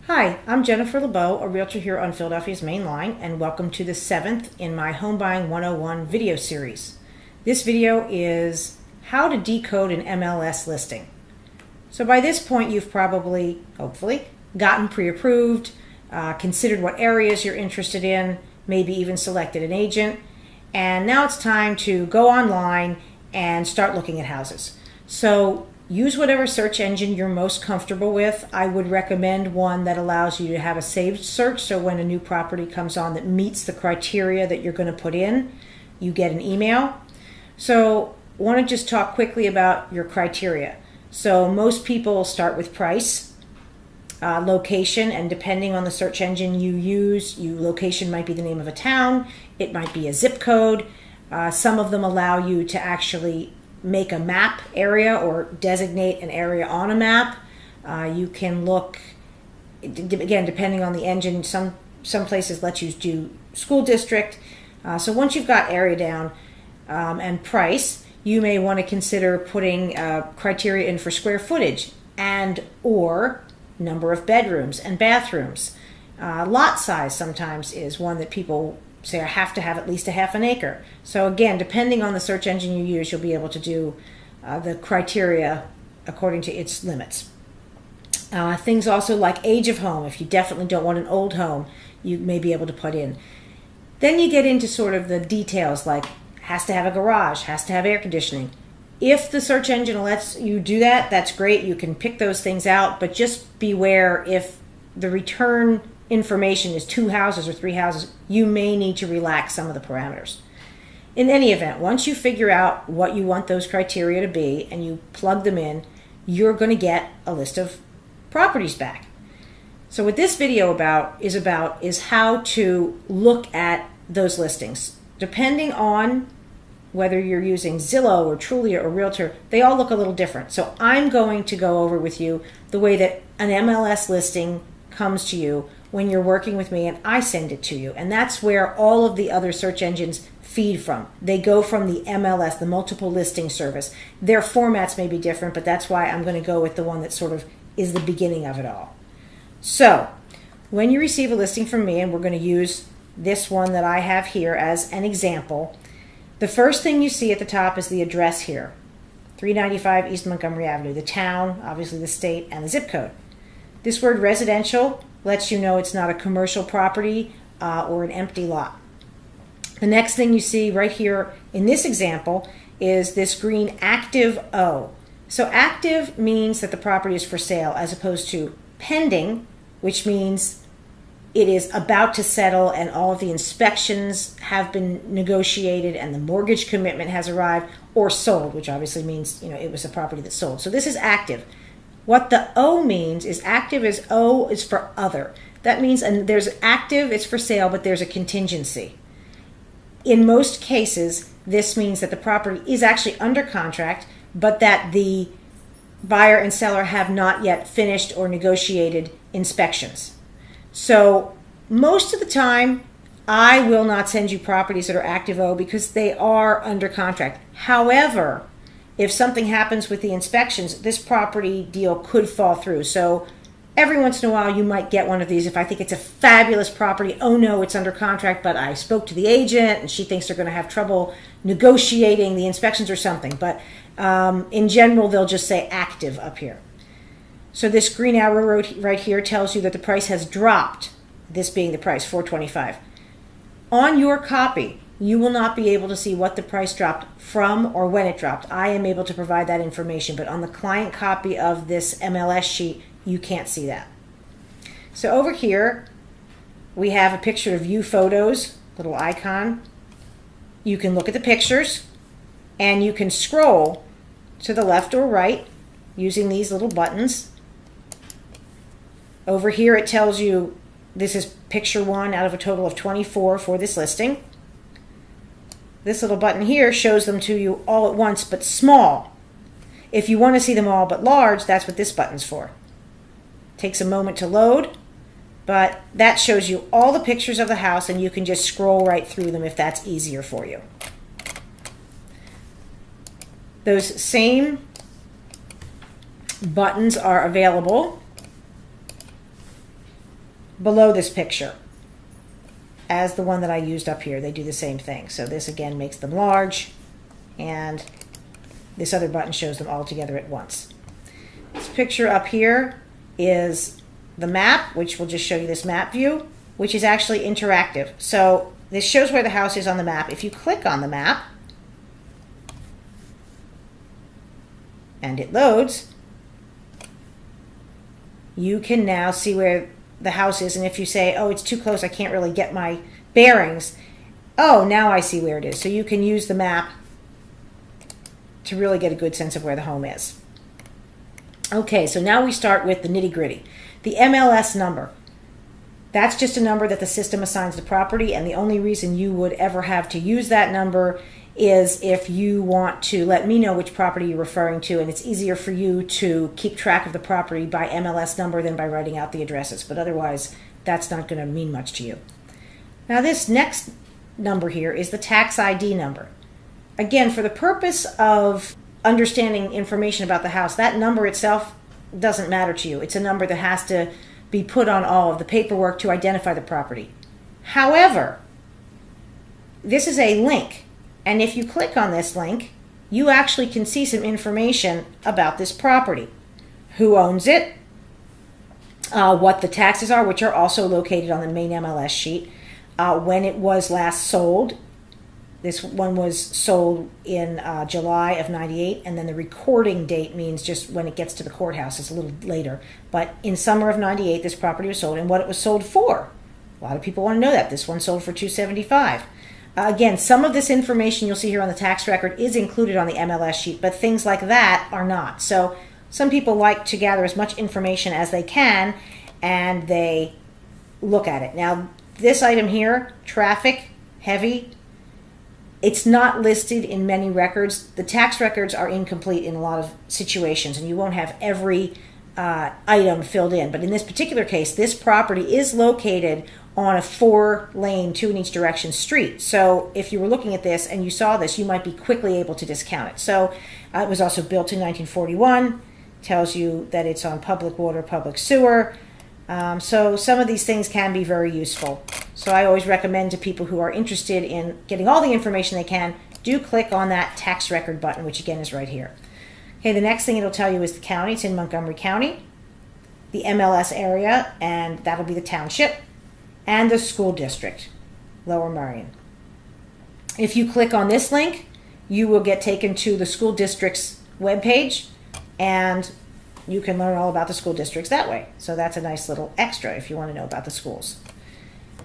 Hi, I'm Jennifer LeBeau, a realtor here on Philadelphia's Main Line, and welcome to the 7th in my Home Buying 101 video series. This video is how to decode an MLS listing. So by this point, you've probably, hopefully, gotten pre-approved, considered what areas you're interested in, maybe even selected an agent, and now it's time to go online and start looking at houses. So use whatever search engine you're most comfortable with. I would recommend one that allows you to have a saved search, so when a new property comes on that meets the criteria that you're going to put in, you get an email. So I want to just talk quickly about your criteria. So most people start with price, location, and depending on the search engine you use, location might be the name of a town, it might be a zip code. Some of them allow you to actually make a map area or designate an area on a map. You can look, again, depending on the engine, some places let you do school district. So once you've got area down and price, you may want to consider putting criteria in for square footage and or number of bedrooms and bathrooms. Lot size sometimes is one that people say I have to have at least a half an acre. So again, depending on the search engine you use, you'll be able to do the criteria according to its limits. Things also like age of home. If you definitely don't want an old home, you may be able to put in. Then you get into sort of the details, like has to have a garage, has to have air conditioning. If the search engine lets you do that, that's great. You can pick those things out, but just beware if the return information is 2 houses or 3 houses, you may need to relax some of the parameters. In any event, once you figure out what you want those criteria to be and you plug them in, you're going to get a list of properties back. So what this video is how to look at those listings. Depending on whether you're using Zillow or Trulia or Realtor, they all look a little different. So I'm going to go over with you the way that an MLS listing comes to you when you're working with me and I send it to you. And that's where all of the other search engines feed from. They go from the MLS, the multiple listing service. Their formats may be different, but that's why I'm going to go with the one that sort of is the beginning of it all. So when you receive a listing from me, and we're going to use this one that I have here as an example, the first thing you see at the top is the address here, 395 East Montgomery Avenue, the town, obviously the state, and the zip code. This word residential lets you know it's not a commercial property or an empty lot. The next thing you see right here in this example is this green active O. So active means that the property is for sale, as opposed to pending, which means it is about to settle and all of the inspections have been negotiated and the mortgage commitment has arrived, or sold, which obviously means it was a property that sold. So this is active. What the O means is active is O is for other. That means, and there's active, it's for sale, but there's a contingency. In most cases, this means that the property is actually under contract, but that the buyer and seller have not yet finished or negotiated inspections. So most of the time, I will not send you properties that are active O because they are under contract. However, if something happens with the inspections, this property deal could fall through. So every once in a while, you might get one of these. If I think it's a fabulous property, oh no, it's under contract, but I spoke to the agent and she thinks they're going to have trouble negotiating the inspections or something. But in general, they'll just say active up here. So this green arrow right here tells you that the price has dropped, this being the price, $425. On your copy, you will not be able to see what the price dropped from or when it dropped. I am able to provide that information, but on the client copy of this MLS sheet, you can't see that. So over here, we have a picture of view photos, little icon. You can look at the pictures, and you can scroll to the left or right using these little buttons. Over here, it tells you this is picture 1 out of a total of 24 for this listing. This little button here shows them to you all at once, but small. If you want to see them all but large, that's what this button's for. Takes a moment to load, but that shows you all the pictures of the house, and you can just scroll right through them if that's easier for you. Those same buttons are available below this picture as the one that I used up here. They do the same thing. So this again makes them large, and this other button shows them all together at once. This picture up here is the map, which will just show you this map view, which is actually interactive. So this shows where the house is on the map. If you click on the map and it loads, you can now see where the house is. And if you say, oh, it's too close, I can't really get my bearings, oh, now I see where it is. So you can use the map to really get a good sense of where the home is. Okay, so now we start with the nitty-gritty. The MLS number. That's just a number that the system assigns the property, and the only reason you would ever have to use that number is if you want to let me know which property you're referring to, and it's easier for you to keep track of the property by MLS number than by writing out the addresses. But otherwise, that's not going to mean much to you. Now this next number here is the tax ID number. Again, for the purpose of understanding information about the house, that number itself doesn't matter to you. It's a number that has to be put on all of the paperwork to identify the property. However, this is a link, and if you click on this link, you actually can see some information about this property. Who owns it, what the taxes are, which are also located on the main MLS sheet, when it was last sold. This one was sold in July of '98, and then the recording date means just when it gets to the courthouse. It's a little later. But in summer of '98, this property was sold, and what it was sold for. A lot of people want to know that. This one sold for $275,000. Again, some of this information you'll see here on the tax record is included on the MLS sheet, but things like that are not. So some people like to gather as much information as they can, and they look at it. Now, this item here, traffic, heavy, it's not listed in many records. The tax records are incomplete in a lot of situations, and you won't have every item filled in. But in this particular case, this property is located on a 4-lane, 2 in each direction street. So if you were looking at this and you saw this, you might be quickly able to discount it. So it was also built in 1941, tells you that it's on public water, public sewer. So some of these things can be very useful. So I always recommend to people who are interested in getting all the information they can, do click on that tax record button, which again is right here. Okay, the next thing it'll tell you is the county. It's in Montgomery County, the MLS area, and that'll be the township, and the school district, Lower Merion. If you click on this link, you will get taken to the school district's webpage, and you can learn all about the school districts that way. So that's a nice little extra if you want to know about the schools.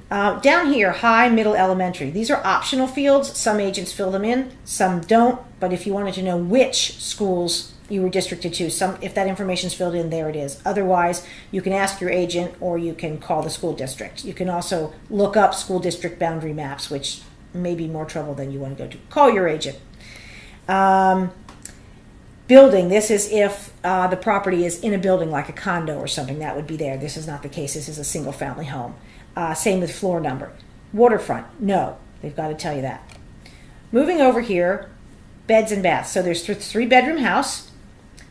Down here, high, middle, elementary. These are optional fields. Some agents fill them in, some don't. But if you wanted to know which schools you were districted to, if that information is filled in, there it is. Otherwise, you can ask your agent or you can call the school district. You can also look up school district boundary maps, which may be more trouble than you want to go to. Call your agent. Building, this is if the property is in a building like a condo or something, that would be there. This is not the case. This is a single family home. Same with floor number. Waterfront, no. They've got to tell you that. Moving over here, beds and baths. So there's 3-bedroom house.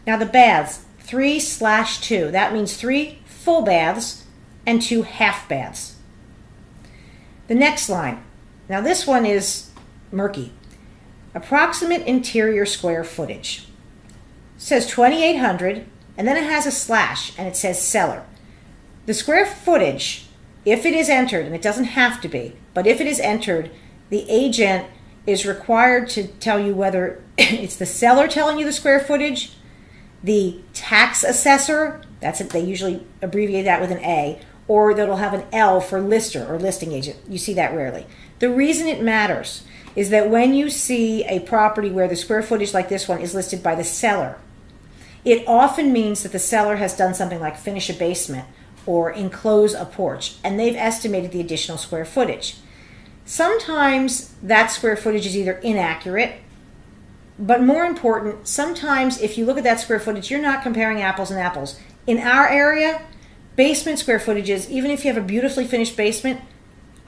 Now the baths, 3/2. That means 3 full baths and 2 half baths. The next line. Now this one is murky. Approximate interior square footage. It says 2,800, and then it has a slash, and it says seller. The square footage, if it is entered, and it doesn't have to be, but if it is entered, the agent is required to tell you whether it's the seller telling you the square footage, the tax assessor, that's it, they usually abbreviate that with an A, or that'll have an L for lister or listing agent. You see that rarely. The reason it matters is that when you see a property where the square footage like this one is listed by the seller, it often means that the seller has done something like finish a basement or enclose a porch, and they've estimated the additional square footage. Sometimes that square footage is either inaccurate, but more important, sometimes if you look at that square footage, you're not comparing apples and apples. In our area, basement square footages, even if you have a beautifully finished basement,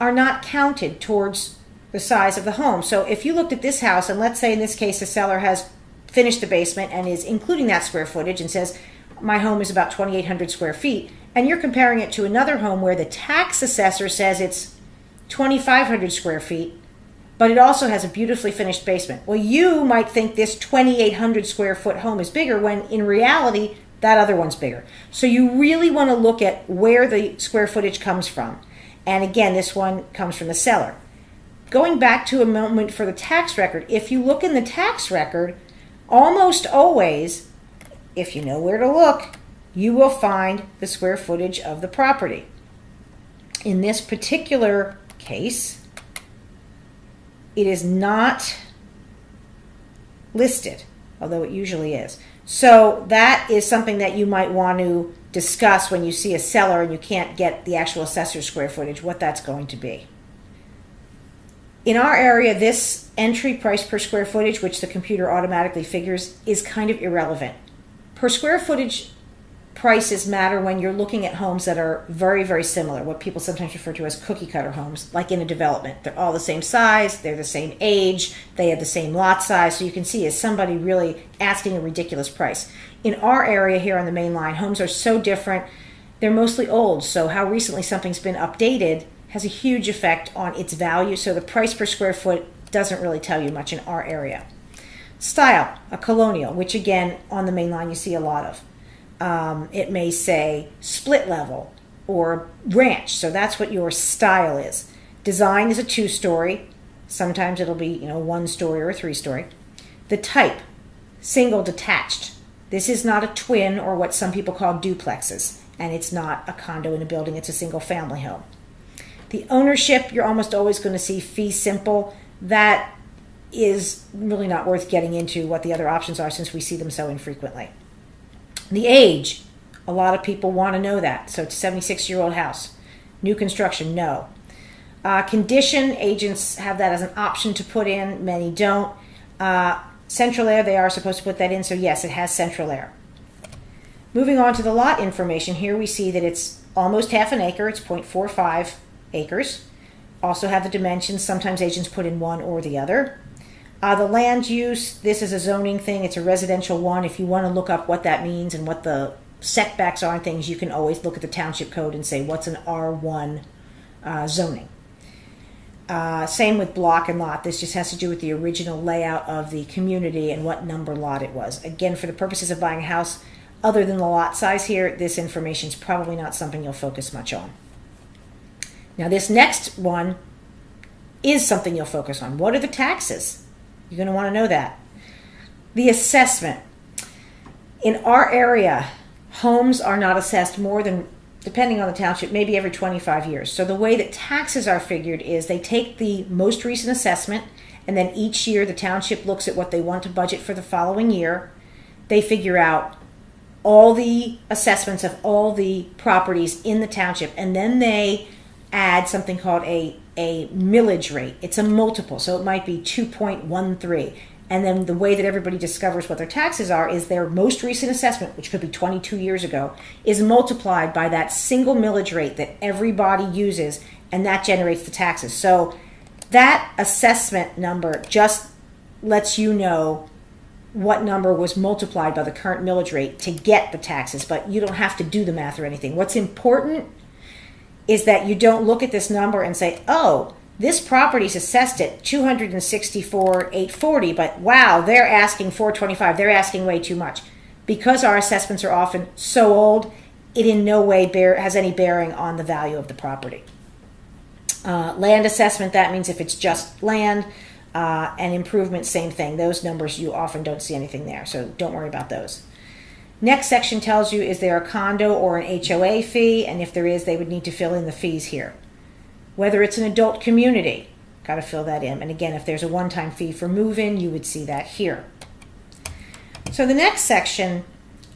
are not counted towards the size of the home. So if you looked at this house, and let's say in this case the seller has finished the basement and is including that square footage and says, my home is about 2,800 square feet, and you're comparing it to another home where the tax assessor says it's 2,500 square feet, but it also has a beautifully finished basement. Well, you might think this 2,800 square foot home is bigger when in reality, that other one's bigger. So you really want to look at where the square footage comes from. And again, this one comes from the seller. Going back to a moment for the tax record, if you look in the tax record, almost always, if you know where to look, you will find the square footage of the property. In this particular case, it is not listed, although it usually is. So that is something that you might want to discuss when you see a seller and you can't get the actual assessor's square footage, what that's going to be. In our area, this entry price per square footage, which the computer automatically figures, is kind of irrelevant. Per square footage prices matter when you're looking at homes that are very, very similar, what people sometimes refer to as cookie cutter homes, like in a development. They're all the same size, they're the same age, they have the same lot size, so you can see is somebody really asking a ridiculous price. In our area here on the main line, homes are so different. They're mostly old, so how recently something's been updated has a huge effect on its value, so the price per square foot doesn't really tell you much in our area. Style, a colonial, which again on the main line you see a lot of. It may say split level or ranch, so that's what your style is. Design is a 2-story. Sometimes it'll be 1-story or a 3-story. The type, single detached. This is not a twin or what some people call duplexes, and it's not a condo in a building, it's a single family home. The ownership, you're almost always going to see fee simple. That is really not worth getting into what the other options are since we see them so infrequently. The age, a lot of people want to know that. So it's a 76-year-old house. New construction, no. Condition, agents have that as an option to put in. Many don't. Central air, they are supposed to put that in. So yes, it has central air. Moving on to the lot information, here we see that it's almost half an acre. It's 0.45 acres. Also have the dimensions. Sometimes agents put in one or the other. The land use, this is a zoning thing. It's a residential one. If you want to look up what that means and what the setbacks are and things, you can always look at the township code and say, what's an R1 zoning? Same with block and lot. This just has to do with the original layout of the community and what number lot it was. Again, for the purposes of buying a house, other than the lot size here, this information is probably not something you'll focus much on. Now, this next one is something you'll focus on. What are the taxes? You're going to want to know that. The assessment. In our area, homes are not assessed more than, depending on the township, maybe every 25 years. So the way that taxes are figured is they take the most recent assessment, and then each year the township looks at what they want to budget for the following year. They figure out all the assessments of all the properties in the township, and then they add something called a millage rate. It's a multiple, so it might be 2.13. And then the way that everybody discovers what their taxes are is their most recent assessment, which could be 22 years ago, is multiplied by that single millage rate that everybody uses, and that generates the taxes. So that assessment number just lets you know what number was multiplied by the current millage rate to get the taxes, but you don't have to do the math or anything. What's important is that you don't look at this number and say, oh, this property's assessed at $264,840, but wow, they're asking $425. They're asking way too much. Because our assessments are often so old, it in no way has any bearing on the value of the property. Land assessment, that means if it's just land, and improvement, same thing. Those numbers, you often don't see anything there, so don't worry about those. Next section tells you, is there a condo or an HOA fee? And if there is, they would need to fill in the fees here. Whether it's an adult community, got to fill that in. And again, if there's a one-time fee for move-in, you would see that here. So the next section,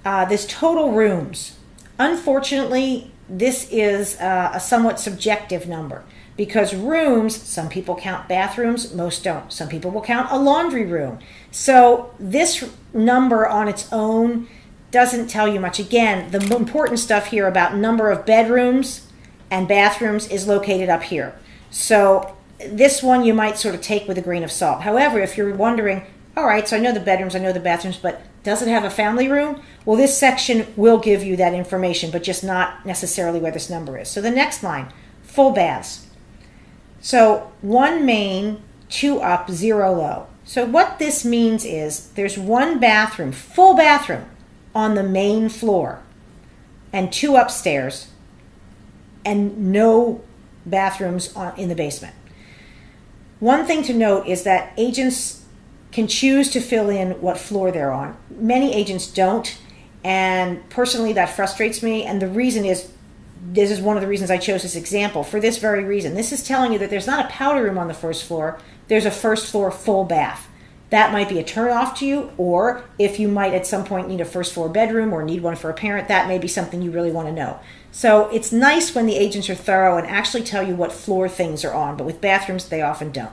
this total rooms. Unfortunately, this is a somewhat subjective number because rooms, some people count bathrooms, most don't. Some people will count a laundry room. So this number on its own doesn't tell you much. Again, the important stuff here about number of bedrooms and bathrooms is located up here. So this one you might sort of take with a grain of salt. However, if you're wondering, all right, so I know the bedrooms, I know the bathrooms, but Does it have a family room? Well, this section will give you that information, but just not necessarily where this number is. So the next line, full baths. So 1 main, 2 up, 0 low. So what this means is there's 1 bathroom, full bathroom, on the main floor, and 2 upstairs, and no bathrooms in the basement. One thing to note is that agents can choose to fill in what floor they're on. Many agents don't, and personally that frustrates me, and the reason is, this is one of the reasons I chose this example, for this very reason. This is telling you that there's not a powder room on the first floor, there's a first floor full bath. That might be a turn-off to you, or if you might at some point need a first floor bedroom or need one for a parent, that may be something you really want to know. So it's nice when the agents are thorough and actually tell you what floor things are on, but with bathrooms, they often don't.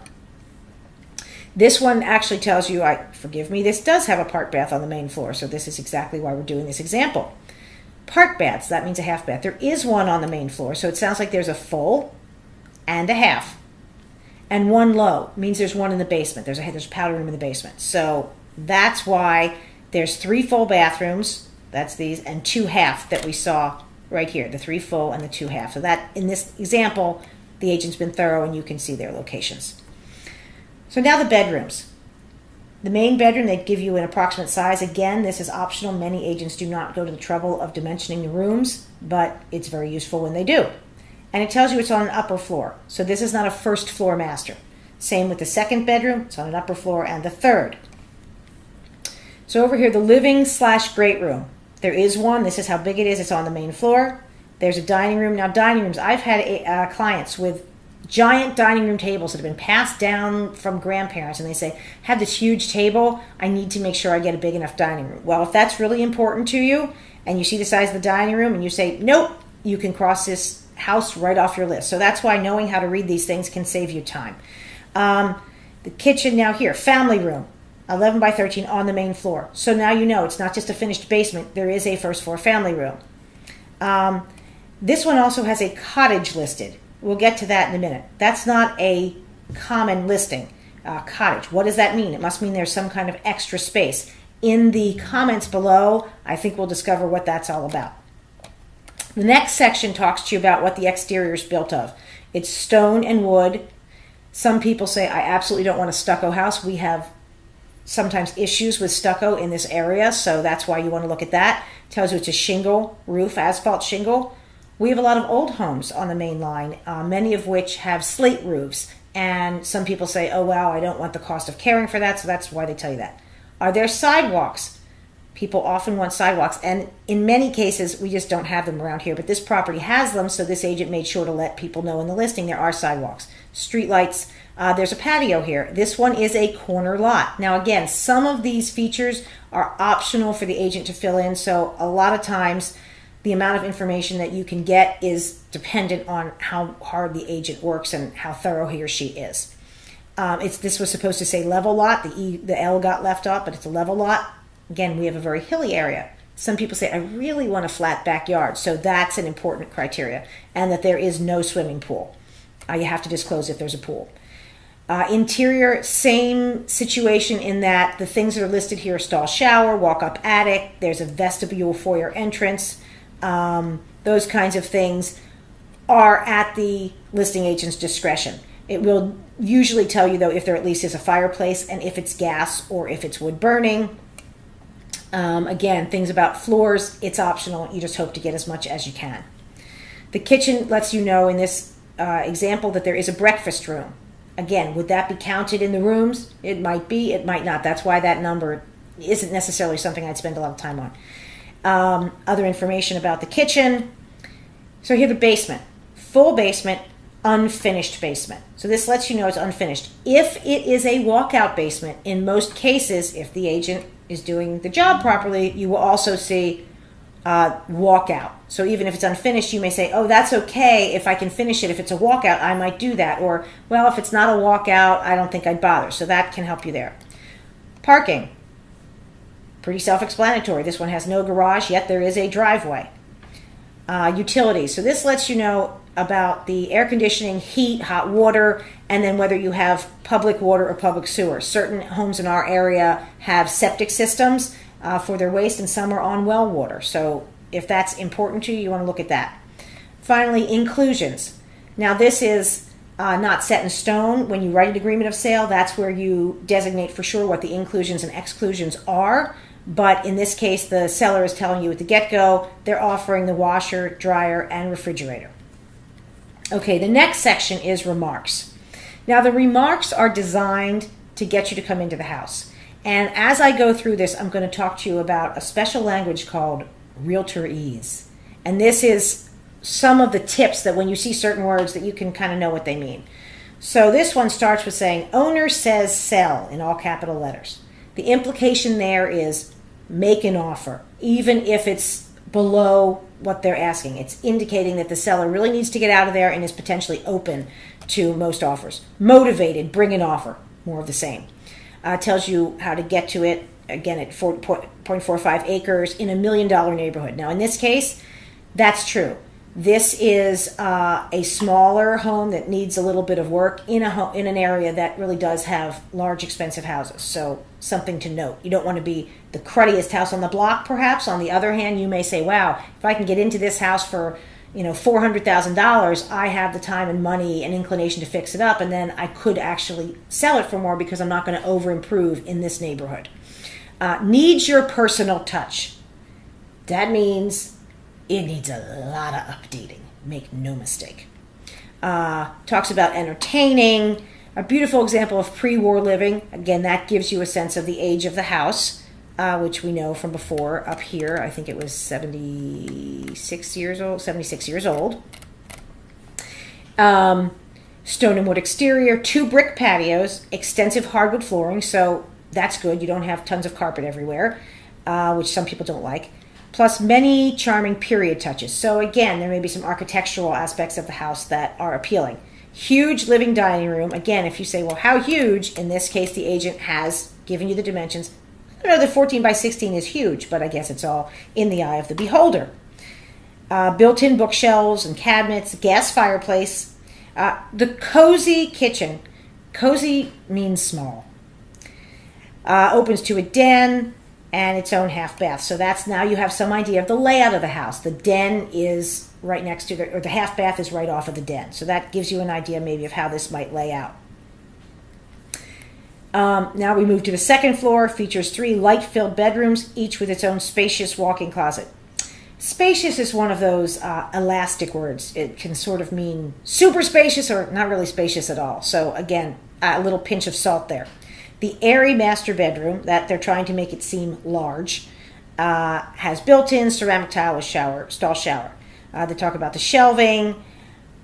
This one actually tells you, forgive me, this does have a park bath on the main floor, so this is exactly why we're doing this example. Park baths, that means a half bath. There is one on the main floor, so it sounds like there's a full and a half. And 1 low means there's one in the basement. There's a powder room in the basement. So that's why there's 3 full bathrooms, that's these, and 2 half that we saw right here, the 3 full and the 2 half. So that, in this example, the agent's been thorough and you can see their locations. So now the bedrooms. The main bedroom, they give you an approximate size. Again, this is optional. Many agents do not go to the trouble of dimensioning the rooms, but it's very useful when they do. And it tells you it's on an upper floor. So this is not a first floor master. Same with the second bedroom, it's on an upper floor, and the third. So over here, the living/great room. There is one, this is how big it is, it's on the main floor. There's a dining room. Now dining rooms, I've had clients with giant dining room tables that have been passed down from grandparents, and they say, have this huge table, I need to make sure I get a big enough dining room. Well, if that's really important to you, and you see the size of the dining room, and you say, nope, you can cross this house right off your list. So that's why knowing how to read these things can save you time. The kitchen now here, family room, 11 by 13 on the main floor. So now you know it's not just a finished basement, there is a first floor family room. This one also has a cottage listed. We'll get to that in a minute. That's not a common listing, cottage. What does that mean? It must mean there's some kind of extra space. In the comments below, I think we'll discover what that's all about. The next section talks to you about what the exterior is built of. It's stone and wood. Some people say, I absolutely don't want a stucco house. We have sometimes issues with stucco in this area, so that's why you want to look at that. It tells you it's a shingle roof, asphalt shingle. We have a lot of old homes on the main line, many of which have slate roofs. And some people say, oh, wow, I don't want the cost of caring for that, so that's why they tell you that. Are there sidewalks? People often want sidewalks, and in many cases, we just don't have them around here. But this property has them, so this agent made sure to let people know in the listing there are sidewalks. Streetlights, there's a patio here. This one is a corner lot. Now, again, some of these features are optional for the agent to fill in, so a lot of times, the amount of information that you can get is dependent on how hard the agent works and how thorough he or she is. This was supposed to say level lot. The L got left off, but it's a level lot. Again, we have a very hilly area. Some people say, I really want a flat backyard. So that's an important criteria. And that there is no swimming pool. You have to disclose if there's a pool. Interior, same situation in that the things that are listed here are stall shower, walk-up attic, there's a vestibule foyer entrance. Those kinds of things are at the listing agent's discretion. It will usually tell you, though, if there at least is a fireplace and if it's gas or if it's wood burning. Again, things about floors, it's optional. You just hope to get as much as you can. The kitchen lets you know in this example that there is a breakfast room. Again, would that be counted in the rooms? It might be, it might not. That's why that number isn't necessarily something I'd spend a lot of time on. Other information about the kitchen. So here the basement. Full basement, unfinished basement. So this lets you know it's unfinished. If it is a walkout basement, in most cases, if the agent is doing the job properly, you will also see walkout. So even if it's unfinished, you may say, oh, that's okay if I can finish it. If it's a walkout, I might do that. Or, well, if it's not a walkout, I don't think I'd bother. So that can help you there. Parking. Pretty self-explanatory. This one has no garage, yet there is a driveway. Utilities. So this lets you know about the air conditioning, heat, hot water, and then whether you have public water or public sewer. Certain homes in our area have septic systems, for their waste, and some are on well water. So if that's important to you, you want to look at that. Finally, inclusions. Now this is not set in stone. When you write an agreement of sale, that's where you designate for sure what the inclusions and exclusions are. But in this case, the seller is telling you at the get-go, they're offering the washer, dryer, and refrigerator. Okay, the next section is remarks. Now the remarks are designed to get you to come into the house. And as I go through this, I'm going to talk to you about a special language called Realtorese. And this is some of the tips that when you see certain words that you can kind of know what they mean. So this one starts with saying, owner says sell, in all capital letters. The implication there is make an offer, even if it's below what they're asking. It's indicating that the seller really needs to get out of there and is potentially open to most offers. Motivated, bring an offer, more of the same. Tells you how to get to it, again, at 4.45 acres in $1 million neighborhood. Now, in this case, that's true. This is a smaller home that needs a little bit of work in an area that really does have large, expensive houses. So something to note. You don't want to be the cruddiest house on the block, perhaps. On the other hand, you may say, wow, if I can get into this house for $400,000, I have the time and money and inclination to fix it up, and then I could actually sell it for more because I'm not going to over-improve in this neighborhood. Needs your personal touch. That means it needs a lot of updating. Make no mistake. Talks about entertaining. A beautiful example of pre-war living. Again, that gives you a sense of the age of the house, which we know from before. Up here, I think it was 76 years old. Stone and wood exterior, 2 brick patios, extensive hardwood flooring, so that's good. You don't have tons of carpet everywhere, which some people don't like. Plus many charming period touches. So again, there may be some architectural aspects of the house that are appealing. Huge living dining room. Again, if you say, well, how huge? In this case, the agent has given you the dimensions. I know the 14 by 16 is huge, but I guess it's all in the eye of the beholder. Built-in bookshelves and cabinets, gas fireplace. The cozy kitchen. Cozy means small. Opens to a den and its own half bath. So that's, now you have some idea of the layout of the house. The den is right next to or the half bath is right off of the den. So that gives you an idea maybe of how this might lay out. Now we move to the second floor. Features 3 light-filled bedrooms, each with its own spacious walk-in closet. Spacious is one of those elastic words. It can sort of mean super spacious or not really spacious at all. So again, a little pinch of salt there. The airy master bedroom, that they're trying to make it seem large, has built-in ceramic tile with stall shower. They talk about the shelving.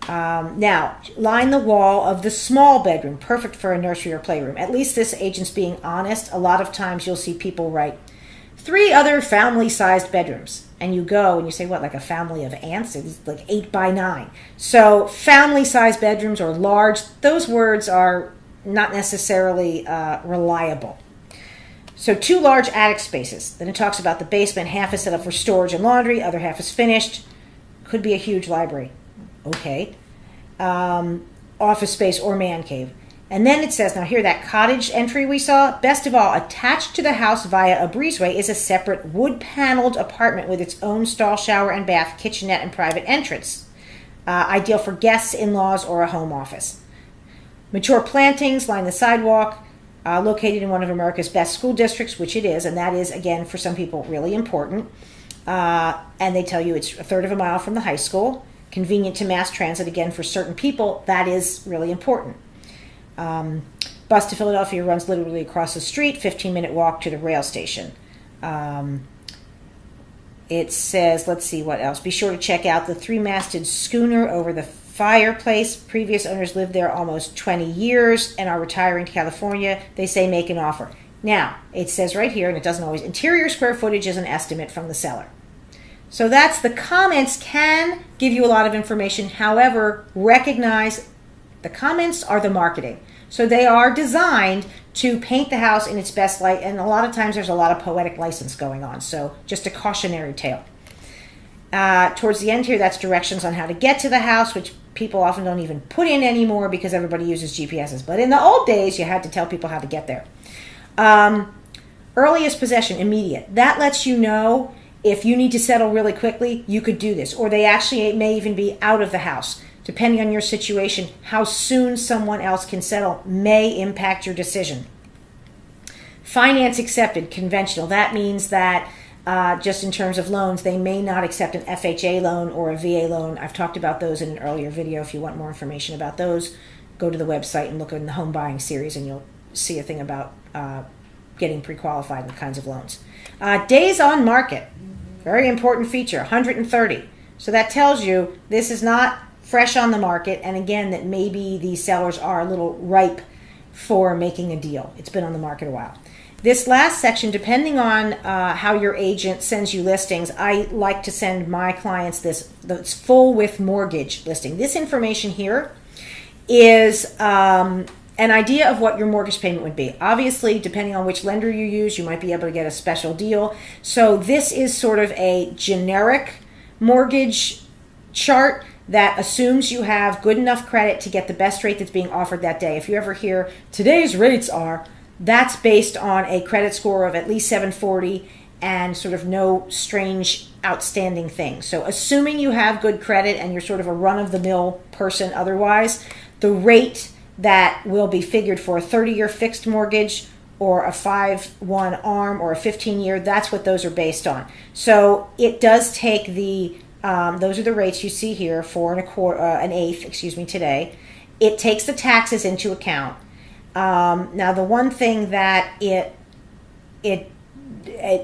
Now, line the wall of the small bedroom, perfect for a nursery or playroom. At least this agent's being honest. A lot of times you'll see people write 3 other family-sized bedrooms. And you go and you say, what, like a family of ants? It's like 8 by 9. So family-sized bedrooms or large, those words are not necessarily reliable. So 2 large attic spaces. Then it talks about the basement. Half is set up for storage and laundry. Other half is finished. Could be a huge library. Okay. Office space or man cave. And then it says, now here, that cottage entry we saw, best of all, attached to the house via a breezeway is a separate wood-paneled apartment with its own stall, shower, and bath, kitchenette, and private entrance. Ideal for guests, in-laws, or a home office. Mature plantings line the sidewalk, located in one of America's best school districts, which it is, and that is, again, for some people, really important. And they tell you it's 1/3 of a mile from the high school. Convenient to mass transit, again, for certain people, that is really important. Bus to Philadelphia runs literally across the street, 15-minute walk to the rail station. It says, let's see what else. Be sure to check out the 3-masted schooner over the fireplace. Previous owners lived there almost 20 years and are retiring to California. They say make an offer. Now, it says right here, and it doesn't always, interior square footage is an estimate from the seller. So that's, the comments can give you a lot of information. However, recognize the comments are the marketing. So they are designed to paint the house in its best light, and a lot of times there's a lot of poetic license going on. So just a cautionary tale. Towards the end here, that's directions on how to get to the house, which people often don't even put in anymore because everybody uses GPSs. But in the old days, you had to tell people how to get there. Earliest possession, immediate. That lets you know if you need to settle really quickly, you could do this. Or they actually may even be out of the house. Depending on your situation, how soon someone else can settle may impact your decision. Finance accepted, conventional. That means that just in terms of loans, they may not accept an FHA loan or a VA loan. I've talked about those in an earlier video. If you want more information about those, go to the website and look in the home buying series and you'll see a thing about getting pre-qualified with kinds of loans. Days on market, very important feature, 130. So that tells you this is not fresh on the market, and again, that maybe these sellers are a little ripe for making a deal. It's been on the market a while. This last section, depending on how your agent sends you listings, I like to send my clients this full with mortgage listing. This information here is an idea of what your mortgage payment would be. Obviously, depending on which lender you use, you might be able to get a special deal. So this is sort of a generic mortgage chart that assumes you have good enough credit to get the best rate that's being offered that day. If you ever hear today's rates are, that's based on a credit score of at least 740 and sort of no strange outstanding things. So assuming you have good credit and you're sort of a run-of-the-mill person otherwise, the rate that will be figured for a 30-year fixed mortgage or a 5/1 ARM or a 15-year, that's what those are based on. So it does take the those are the rates you see here for an eighth, today. It takes the taxes into account. Now, the one thing that it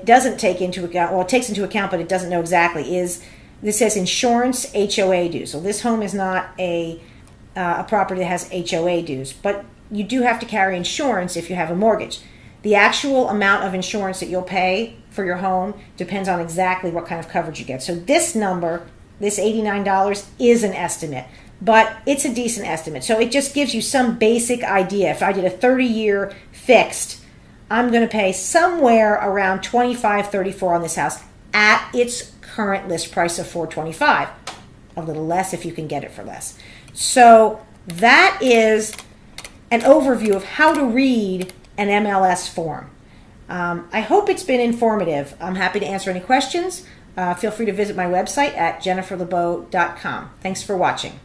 doesn't take into account, well, it takes into account, but it doesn't know exactly, is this says insurance HOA dues. So this home is not a property that has HOA dues, but you do have to carry insurance if you have a mortgage. The actual amount of insurance that you'll pay for your home depends on exactly what kind of coverage you get. So this number, this $89, is an estimate, but it's a decent estimate. So it just gives you some basic idea. If I did a 30-year fixed, I'm going to pay somewhere around $25,34 on this house at its current list price of $425. A little less if you can get it for less. So that is an overview of how to read an MLS form. I hope it's been informative. I'm happy to answer any questions. Feel free to visit my website at jenniferlebeau.com. Thanks for watching.